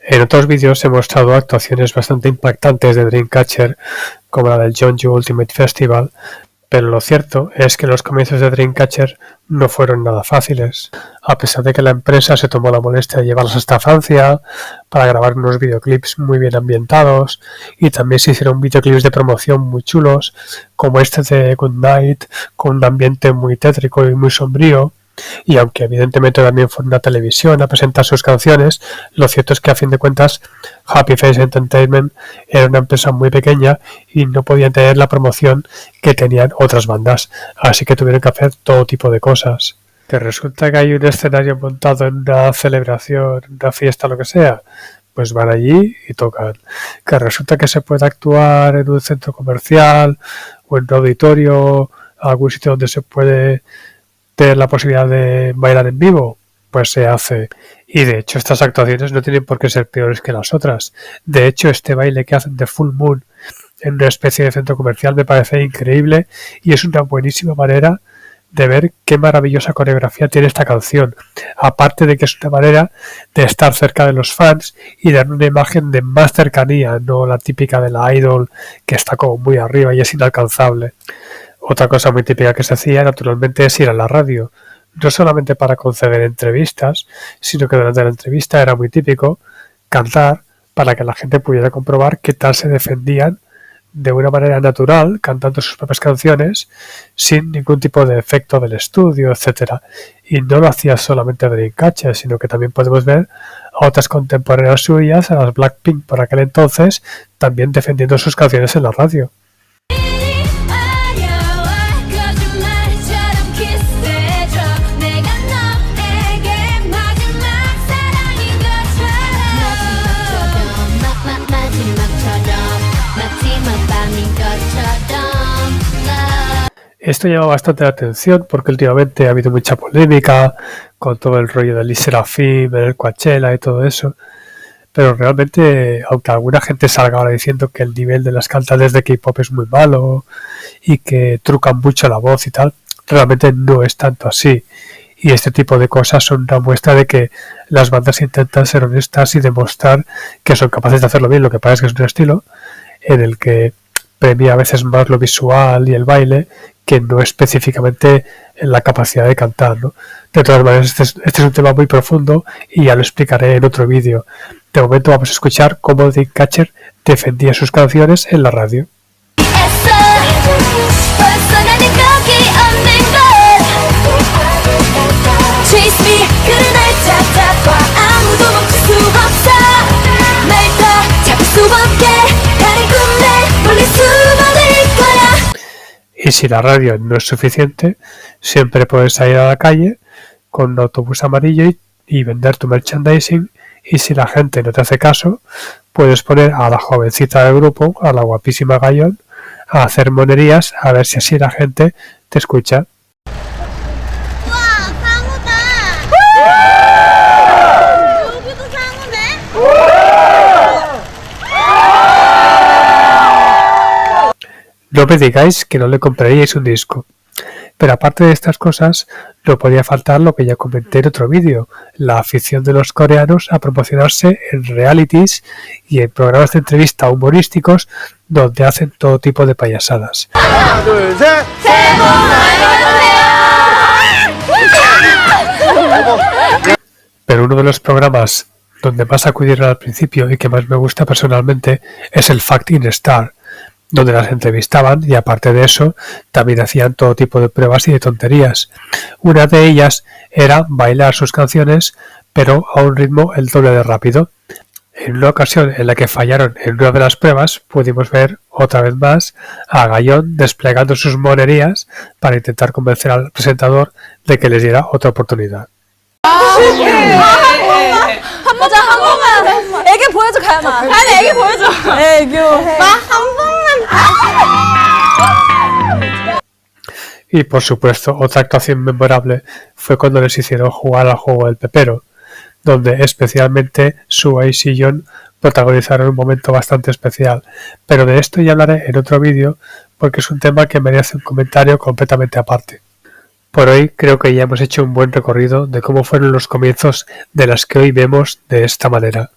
En otros vídeos he mostrado actuaciones bastante impactantes de Dreamcatcher, como la del Jeonju Ultimate Festival, pero lo cierto es que los comienzos de Dreamcatcher no fueron nada fáciles. A pesar de que la empresa se tomó la molestia de llevarlos hasta Francia para grabar unos videoclips muy bien ambientados, y también se hicieron videoclips de promoción muy chulos, como este de Good Night, con un ambiente muy tétrico y muy sombrío. Y aunque evidentemente también fueron a televisión a presentar sus canciones, lo cierto es que a fin de cuentas Happy Face Entertainment era una empresa muy pequeña y no podían tener la promoción que tenían otras bandas, así que tuvieron que hacer todo tipo de cosas. Que resulta que hay un escenario montado en una celebración, una fiesta, lo que sea, pues van allí y tocan. Que resulta que se puede actuar en un centro comercial o en un auditorio, algún sitio donde se puede tener la posibilidad de bailar en vivo, pues se hace. Y de hecho estas actuaciones no tienen por qué ser peores que las otras. De hecho este baile que hacen de Full Moon en una especie de centro comercial me parece increíble y es una buenísima manera de ver qué maravillosa coreografía tiene esta canción. Aparte de que es una manera de estar cerca de los fans y dar una imagen de más cercanía, no la típica de la idol que está como muy arriba y es inalcanzable. Otra cosa muy típica que se hacía naturalmente es ir a la radio, no solamente para conceder entrevistas, sino que durante la entrevista era muy típico cantar para que la gente pudiera comprobar qué tal se defendían de una manera natural, cantando sus propias canciones, sin ningún tipo de efecto del estudio, etc. Y no lo hacía solamente Dreamcatcher, sino que también podemos ver a otras contemporáneas suyas, a las Blackpink por aquel entonces, también defendiendo sus canciones en la radio. Esto llama bastante la atención porque últimamente ha habido mucha polémica con todo el rollo de LE SSERAFIM, el Coachella y todo eso. Pero realmente, aunque alguna gente salga ahora diciendo que el nivel de las cantantes de K-pop es muy malo y que trucan mucho la voz y tal, realmente no es tanto así. Y este tipo de cosas son una muestra de que las bandas intentan ser honestas y demostrar que son capaces de hacerlo bien. Lo que pasa es que es un estilo en el que premia a veces más lo visual y el baile que no específicamente en la capacidad de cantar, ¿no? De todas maneras, este es un tema muy profundo y ya lo explicaré en otro vídeo. De momento vamos a escuchar cómo Dreamcatcher defendía sus canciones en la radio. Y si la radio no es suficiente, siempre puedes salir a la calle con un autobús amarillo y vender tu merchandising. Y si la gente no te hace caso, puedes poner a la jovencita del grupo, a la guapísima Gayeon, a hacer monerías a ver si así la gente te escucha. No me digáis que no le compraríais un disco. Pero aparte de estas cosas, no podía faltar lo que ya comenté en otro vídeo, la afición de los coreanos a promocionarse en realities y en programas de entrevista humorísticos donde hacen todo tipo de payasadas. Pero uno de los programas donde más acudieron al principio y que más me gusta personalmente es el Fact in Star, donde las entrevistaban y aparte de eso también hacían todo tipo de pruebas y de tonterías. Una de ellas era bailar sus canciones pero a un ritmo el doble de rápido. En una ocasión en la que fallaron en una de las pruebas pudimos ver otra vez más a Gayeon desplegando sus monerías para intentar convencer al presentador de que les diera otra oportunidad. Y por supuesto, otra actuación memorable fue cuando les hicieron jugar al juego del pepero, donde especialmente Suga y Sillon protagonizaron un momento bastante especial. Pero de esto ya hablaré en otro vídeo porque es un tema que merece un comentario completamente aparte. Por hoy creo que ya hemos hecho un buen recorrido de cómo fueron los comienzos de las que hoy vemos de esta manera.